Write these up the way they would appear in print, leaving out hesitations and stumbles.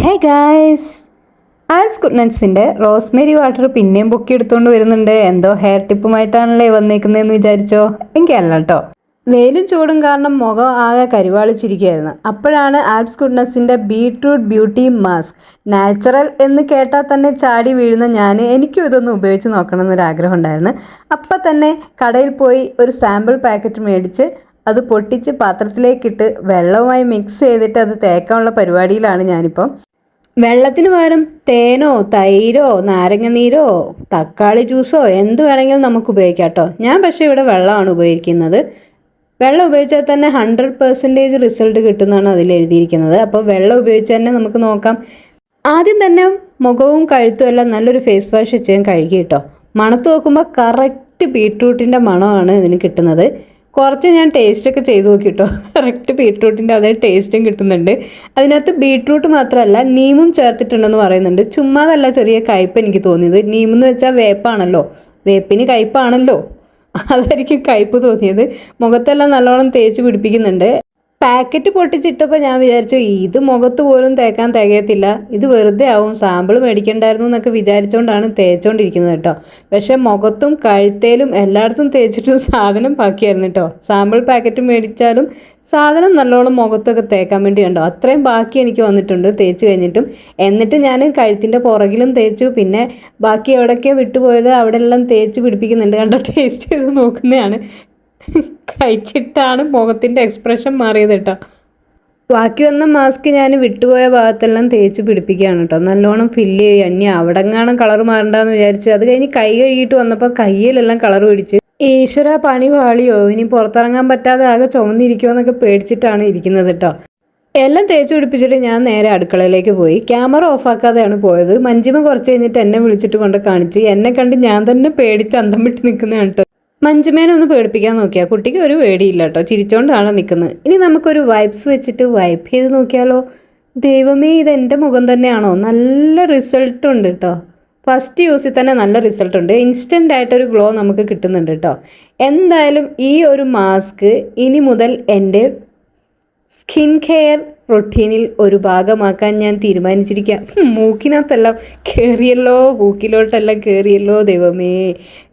Hey guys, ആൽസ് ഗുഡ്നട്ട്സിൻ്റെ Rosemary water പിന്നെയും പൊക്കി എടുത്തുകൊണ്ട് വരുന്നുണ്ട്. എന്തോ ഹെയർ ടിപ്പുമായിട്ടാണല്ലേ വന്നേക്കുന്നതെന്ന് വിചാരിച്ചോ? എനിക്കല്ല കേട്ടോ. വെയിലും ചൂടും കാരണം മുഖം ആകെ കരിവാളിച്ചിരിക്കുകയായിരുന്നു. അപ്പോഴാണ് ആൽസ് ഗുഡ്നട്ട്സിൻ്റെ ബീട്രൂട്ട് ബ്യൂട്ടി മാസ്ക് നാച്ചുറൽ എന്ന് കേട്ടാൽ തന്നെ ചാടി വീഴുന്ന എനിക്കും ഇതൊന്ന് ഉപയോഗിച്ച് നോക്കണം എന്നൊരാഗ്രഹം ഉണ്ടായിരുന്നു. അപ്പം തന്നെ കടയിൽ പോയി ഒരു സാമ്പിൾ പാക്കറ്റ് മേടിച്ച് അത് പൊട്ടിച്ച് പാത്രത്തിലേക്കിട്ട് വെള്ളവുമായി മിക്സ് ചെയ്തിട്ട് അത് തേക്കാനുള്ള പരിപാടിയിലാണ് ഞാനിപ്പം. വെള്ളത്തിന് പകരം തേനോ തൈരോ നാരങ്ങനീരോ തക്കാളി ജ്യൂസോ എന്ത് വേണമെങ്കിലും നമുക്ക് ഉപയോഗിക്കാം കേട്ടോ. ഞാൻ പക്ഷേ ഇവിടെ വെള്ളമാണ് ഉപയോഗിക്കുന്നത്. വെള്ളം ഉപയോഗിച്ചാൽ തന്നെ 100% റിസൾട്ട് കിട്ടുമെന്നാണ് അതിൽ എഴുതിയിരിക്കുന്നത്. അപ്പോൾ വെള്ളം ഉപയോഗിച്ച് തന്നെ നമുക്ക് നോക്കാം. ആദ്യം തന്നെ മുഖവും കഴുത്തും എല്ലാം നല്ലൊരു ഫേസ് വാഷ് വെച്ച് ഞാൻ കഴുകി കേട്ടോ. മണത്ത് നോക്കുമ്പോൾ കറക്റ്റ് ബീട്രൂട്ടിൻ്റെ മണമാണ് ഇതിന് കിട്ടുന്നത്. കുറച്ച് ഞാൻ ടേസ്റ്റൊക്കെ ചെയ്ത് നോക്കി കേട്ടോ. കറക്റ്റ് ബീട്രൂട്ടിൻ്റെ അതേ ടേസ്റ്റും കിട്ടുന്നുണ്ട്. അതിനകത്ത് ബീട്രൂട്ട് മാത്രമല്ല നീമും ചേർത്തിട്ടുണ്ടെന്ന് പറയുന്നുണ്ട്. ചുമ്മാതല്ല, ചെറിയ കയ്പ്പ് എനിക്ക് തോന്നിയത്. നീമെന്ന് വെച്ചാൽ വേപ്പാണല്ലോ, വേപ്പിന് കയ്പ്പാണല്ലോ, അതായിരിക്കും കയ്പ്പ് തോന്നിയത്. മുഖത്തെല്ലാം നല്ലോണം തേച്ച് പിടിപ്പിക്കുന്നുണ്ട്. പാക്കറ്റ് പൊട്ടിച്ചിട്ടപ്പോൾ ഞാൻ വിചാരിച്ചു ഇത് മുഖത്ത് പോലും തേക്കാൻ തികയത്തില്ല, ഇത് വെറുതെ ആവും, സാമ്പിൾ മേടിക്കണ്ടായിരുന്നു എന്നൊക്കെ വിചാരിച്ചുകൊണ്ടാണ് തേച്ചുകൊണ്ടിരിക്കുന്നത് കേട്ടോ. പക്ഷെ മുഖത്തും കഴുത്തേലും എല്ലായിടത്തും തേച്ചിട്ടും സാധനം ബാക്കിയായിരുന്നു കേട്ടോ. സാമ്പിൾ പാക്കറ്റ് മേടിച്ചാലും സാധനം നല്ലോണം മുഖത്തൊക്കെ തേക്കാൻ വേണ്ടി കണ്ടോ, അത്രയും ബാക്കി എനിക്ക് വന്നിട്ടുണ്ട് തേച്ച് കഴിഞ്ഞിട്ടും. എന്നിട്ട് ഞാൻ കഴുത്തിൻ്റെ പുറകിലും തേച്ചു, പിന്നെ ബാക്കി എവിടെയൊക്കെ വിട്ടുപോയത് അവിടെ എല്ലാം തേച്ച് പിടിപ്പിക്കുന്നുണ്ട് കണ്ടോ. ടേസ്റ്റ് ചെയ്ത് നോക്കുന്നതാണ്. കഴിച്ചിട്ടാണ് മുഖത്തിൻ്റെ എക്സ്പ്രഷൻ മാറിയത് കേട്ടോ. ബാക്കി വന്ന മാസ്ക് ഞാൻ വിട്ടുപോയ ഭാഗത്തെല്ലാം തേച്ച് പിടിപ്പിക്കുകയാണ് കേട്ടോ. നല്ലോണം ഫില്ല് ചെയ്യുക. ഇനി അവിടെ എങ്ങാനും കളർ മാറണ്ടെന്ന് വിചാരിച്ച് അത് കഴിഞ്ഞ് കൈ കഴുകിയിട്ട് വന്നപ്പോൾ കയ്യിലെല്ലാം കളർ പിടിച്ച് ഈശ്വര പണി പാളിയോ, ഇനി പുറത്തിറങ്ങാൻ പറ്റാതെ ആകെ ചുമന്നിരിക്കുമോ എന്നൊക്കെ പേടിച്ചിട്ടാണ് ഇരിക്കുന്നത് കേട്ടോ. എല്ലാം തേച്ച് പിടിപ്പിച്ചിട്ട് ഞാൻ നേരെ അടുക്കളയിലേക്ക് പോയി. ക്യാമറ ഓഫാക്കാതെയാണ് പോയത്. മഞ്ജിമ കുറച്ച് കഴിഞ്ഞിട്ട് എന്നെ വിളിച്ചിട്ട് കൊണ്ട് കാണിച്ച്. എന്നെ കണ്ട് ഞാൻ തന്നെ പേടിച്ച് അന്തം വിട്ട് നിൽക്കുന്നതാണ് കേട്ടോ. മഞ്ജുമേനെ ഒന്ന് പേടിപ്പിക്കാൻ നോക്കിയാൽ കുട്ടിക്ക് ഒരു പേടിയില്ല കേട്ടോ, ചിരിച്ചോണ്ടാണ് നിൽക്കുന്നത്. ഇനി നമുക്കൊരു വൈപ്സ് വെച്ചിട്ട് വൈപ്പ് ചെയ്ത് നോക്കിയാലോ. ദൈവമേ, ഇതെൻ്റെ മുഖം തന്നെയാണോ? നല്ല റിസൾട്ട് ഉണ്ട് കേട്ടോ. ഫസ്റ്റ് യൂസിൽ തന്നെ നല്ല റിസൾട്ട് ഉണ്ട്. ഇൻസ്റ്റൻ്റ് ആയിട്ടൊരു ഗ്ലോ നമുക്ക് കിട്ടുന്നുണ്ട് കേട്ടോ. എന്തായാലും ഈ ഒരു മാസ്ക് ഇനി മുതൽ എൻ്റെ സ്കിൻ കെയർ റൊട്ടീനിൽ ഒരു ഭാഗമാക്കാൻ ഞാൻ തീരുമാനിച്ചിരിക്കാം. മൂക്കിനകത്തെല്ലാം കയറിയല്ലോ, മൂക്കിലോട്ടെല്ലാം കയറിയല്ലോ, ദൈവമേ.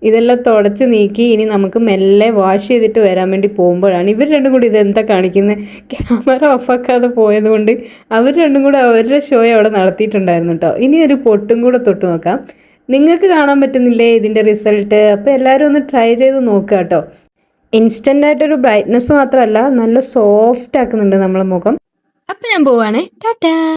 ഇതെല്ലാം തുടച്ച് നീക്കി ഇനി നമുക്ക് മെല്ലെ വാഷ് ചെയ്തിട്ട് വരാൻ വേണ്ടി പോകുമ്പോഴാണ് ഇവർ രണ്ടും കൂടി ഇതെന്താ കാണിക്കുന്നത്. ക്യാമറ ഓഫാക്കാതെ പോയതുകൊണ്ട് അവർ രണ്ടും കൂടെ അവരുടെ ഷോ അവിടെ നടത്തിയിട്ടുണ്ടായിരുന്നു കേട്ടോ. ഇനി ഒരു പൊട്ടും കൂടെ തൊട്ട് നോക്കാം. നിങ്ങൾക്ക് കാണാൻ പറ്റുന്നില്ലേ ഇതിൻ്റെ റിസൾട്ട്? അപ്പോൾ എല്ലാവരും ഒന്ന് ട്രൈ ചെയ്ത് നോക്കുക കേട്ടോ. ഇൻസ്റ്റൻ്റ് ആയിട്ടൊരു ബ്രൈറ്റ്നെസ് മാത്രമല്ല, നല്ല സോഫ്റ്റ് ആക്കുന്നുണ്ട് നമ്മളെ മുഖം. അപ്പം ഞാൻ പോവാണേ, ടാറ്റാ.